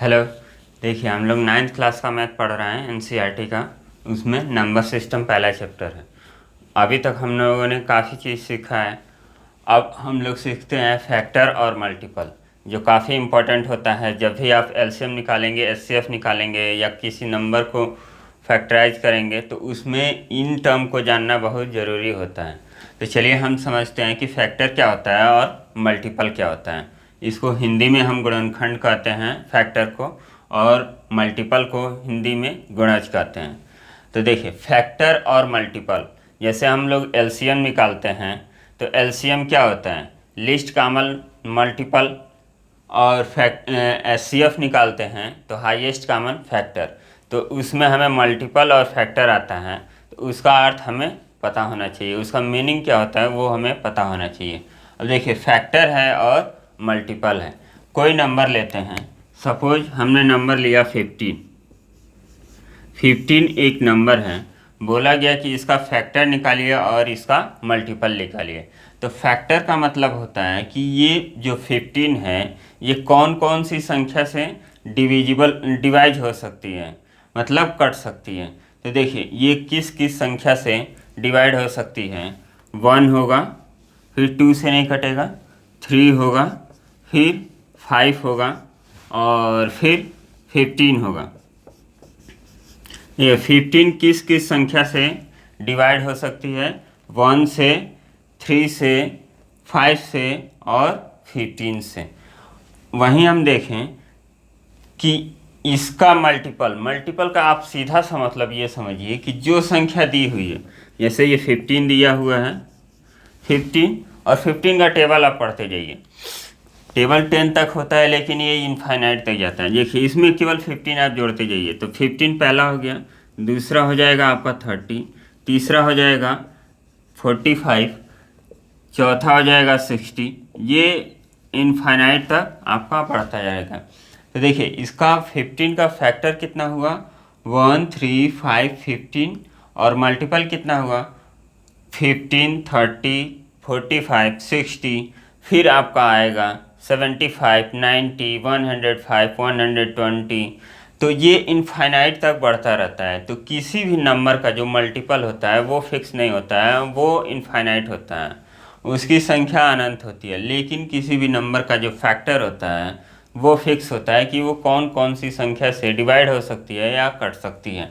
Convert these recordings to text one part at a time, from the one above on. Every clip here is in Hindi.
हेलो। देखिए, हम लोग 9th क्लास का मैथ पढ़ रहे हैं एनसीईआरटी का। उसमें नंबर सिस्टम पहला चैप्टर है। अभी तक हम लोगों ने काफ़ी चीज़ सीखा है। अब हम लोग सीखते हैं फैक्टर और मल्टीपल, जो काफ़ी इम्पोर्टेंट होता है। जब भी आप एलसीएम निकालेंगे, एचसीएफ निकालेंगे या किसी नंबर को फैक्टराइज करेंगे तो उसमें इन टर्म को जानना बहुत ज़रूरी होता है। तो चलिए हम समझते हैं कि फैक्टर क्या होता है और मल्टीपल क्या होता है। इसको हिंदी में हम गुणनखंड कहते हैं फैक्टर को, और मल्टीपल को हिंदी में गुणज कहते हैं। तो देखिए, फैक्टर और मल्टीपल, जैसे हम लोग एलसीएम निकालते हैं तो एलसीएम क्या होता है, लिस्ट कॉमन मल्टीपल। और एचसीएफ निकालते हैं तो हाईएस्ट कॉमन फैक्टर। तो उसमें हमें मल्टीपल और फैक्टर आता है तो उसका अर्थ हमें पता होना चाहिए, उसका मीनिंग क्या होता है वो हमें पता होना चाहिए। अब देखिए, फैक्टर है और मल्टीपल है। कोई नंबर लेते हैं, सपोज हमने नंबर लिया 15। 15 एक नंबर है, बोला गया कि इसका फैक्टर निकालिए और इसका मल्टीपल निकालिए। तो फैक्टर का मतलब होता है कि ये जो 15 है ये कौन कौन सी संख्या से डिवाइड हो सकती है, मतलब कट सकती है। तो देखिए, ये किस किस संख्या से डिवाइड हो सकती है। 1 होगा, फिर 2 से नहीं कटेगा, 3 होगा, फिर 5 होगा और फिर 15 होगा। ये 15 किस किस संख्या से डिवाइड हो सकती है, 1 से, 3 से, 5 से और 15 से। वहीं हम देखें कि इसका मल्टीपल का आप सीधा सा मतलब ये समझिए कि जो संख्या दी हुई है, जैसे ये 15 दिया हुआ है, 15 और 15 का टेबल आप पढ़ते जाइए। टेबल 10 तक होता है लेकिन ये इनफाइनाइट तक जाता है। देखिए, इसमें केवल 15 आप जोड़ते जाइए। तो 15 पहला हो गया, दूसरा हो जाएगा आपका 30, तीसरा हो जाएगा 45, चौथा हो जाएगा 60। ये इनफाइनाइट तक आपका बढ़ता जाएगा। तो देखिए, इसका 15 का फैक्टर कितना हुआ, 1, 3, 5, 15। और मल्टीपल कितना हुआ, 15, 30, 45, 60। फिर आपका आएगा 75, 90, 105, 120। तो ये इनफाइनाइट तक बढ़ता रहता है। तो किसी भी नंबर का जो मल्टीपल होता है वो फिक्स नहीं होता है, वो इनफाइनाइट होता है, उसकी संख्या अनंत होती है। लेकिन किसी भी नंबर का जो फैक्टर होता है वो फिक्स होता है कि वो कौन कौन सी संख्या से डिवाइड हो सकती है या कट सकती है।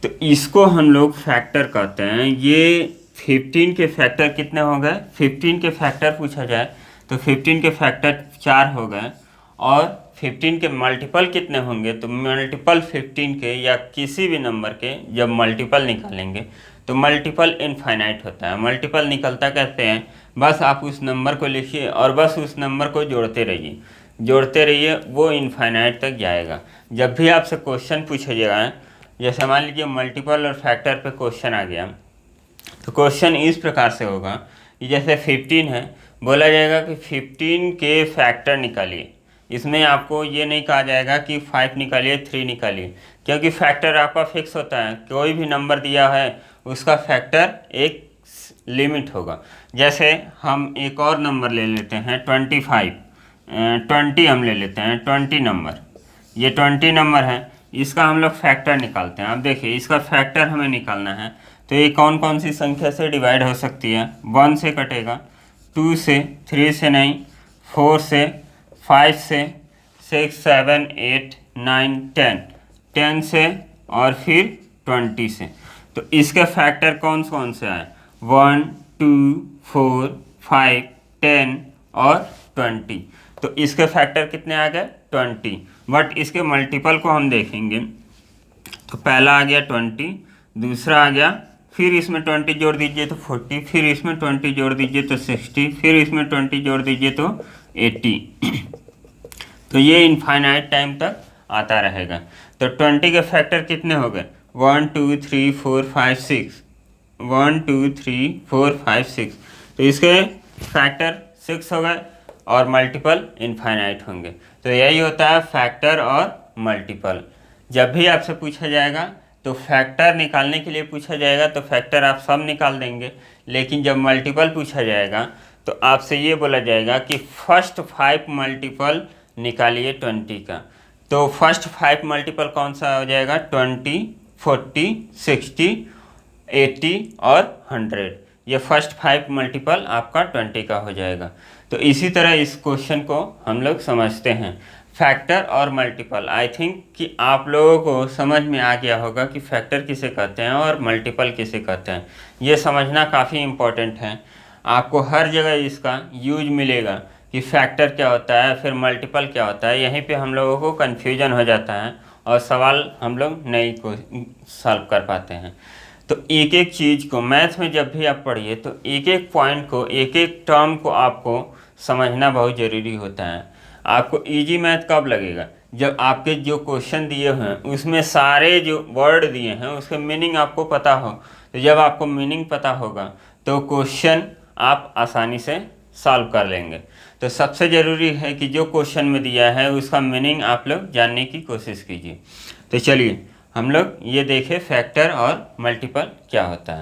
तो इसको हम लोग फैक्टर कहते हैं। ये 15 के फैक्टर कितने हो गए, 15 के फैक्टर पूछा जाए तो 15 के फैक्टर 4 हो गए। और 15 के मल्टीपल कितने होंगे, तो मल्टीपल 15 के या किसी भी नंबर के जब मल्टीपल निकालेंगे तो मल्टीपल इनफाइनाइट होता है। मल्टीपल निकलता कहते हैं, बस आप उस नंबर को लिखिए और बस उस नंबर को जोड़ते रहिए, वो इनफाइनाइट तक जाएगा। जब भी आपसे क्वेश्चन पूछा जाएगा, जैसे मान लीजिए मल्टीपल और फैक्टर पे क्वेश्चन आ गया, तो क्वेश्चन इस प्रकार से होगा कि जैसे 15 है, बोला जाएगा कि 15 के फैक्टर निकालिए। इसमें आपको ये नहीं कहा जाएगा कि 5 निकालिए, 3 निकालिए, क्योंकि फैक्टर आपका फिक्स होता है। कोई भी नंबर दिया है उसका फैक्टर एक लिमिट होगा। जैसे हम एक और नंबर ले लेते हैं 25, 20 हम ले लेते हैं, 20 नंबर, ये 20 नंबर है, इसका हम लोग फैक्टर निकालते हैं। अब देखिए, इसका फैक्टर हमें निकालना है तो ये कौन कौन सी संख्या से डिवाइड हो सकती है। 1 से कटेगा, 2 से, 3 से नहीं, 4 से, 5 से, 6, 7, 8, 9, 10, 10 से और फिर 20 से। तो इसके फैक्टर कौन कौन से आए, 1, 2, 4, 5, 10 और 20। तो इसके फैक्टर कितने आ गए, 20। बट इसके मल्टीपल को हम देखेंगे तो पहला आ गया 20, दूसरा आ गया, फिर इसमें 20 जोड़ दीजिए तो 40, फिर इसमें 20 जोड़ दीजिए तो 60, फिर इसमें 20 जोड़ दीजिए तो 80। तो ये इनफाइनाइट टाइम तक आता रहेगा। तो 20 के फैक्टर कितने हो गए, 1, 2, 3, 4, 5, 6, 1, 2, 3, 4, 5, 6। तो इसके फैक्टर 6 हो गए और मल्टीपल इनफाइनाइट होंगे। तो यही होता है फैक्टर और मल्टीपल। जब भी आपसे पूछा जाएगा तो फैक्टर निकालने के लिए पूछा जाएगा तो फैक्टर आप सब निकाल देंगे। लेकिन जब मल्टीपल पूछा जाएगा तो आपसे ये बोला जाएगा कि फर्स्ट 5 मल्टीपल निकालिए 20 का। तो फर्स्ट 5 मल्टीपल कौन सा हो जाएगा? 20, 40, 60, 80 और 100। ये फर्स्ट 5 मल्टीपल आपका 20 का हो जाएगा। तो इसी तरह इस क्वेश्चन को हम लोग समझते हैं। फैक्टर और मल्टीपल, आई थिंक कि आप लोगों को समझ में आ गया होगा कि फैक्टर किसे कहते हैं और मल्टीपल किसे कहते हैं। ये समझना काफ़ी इम्पोर्टेंट है। आपको हर जगह इसका यूज मिलेगा कि फैक्टर क्या होता है, फिर मल्टीपल क्या होता है। यहीं पे हम लोगों को कन्फ्यूजन हो जाता है और सवाल हम लोग नहीं को सॉल्व कर पाते हैं। तो एक एक चीज़ को मैथ में जब भी आप पढ़िए तो एक एक पॉइंट को, एक एक टर्म को आपको समझना बहुत ज़रूरी होता है। आपको इजी मैथ कब लगेगा? जब आपके जो क्वेश्चन दिए हैं उसमें सारे जो वर्ड दिए हैं उसके मीनिंग आपको पता हो। तो जब आपको मीनिंग पता होगा तो क्वेश्चन आप आसानी से सॉल्व कर लेंगे। तो सबसे ज़रूरी है कि जो क्वेश्चन में दिया है उसका मीनिंग आप लोग जानने की कोशिश कीजिए। तो चलिए हम लोग ये देखें फैक्टर और मल्टीपल क्या होता है।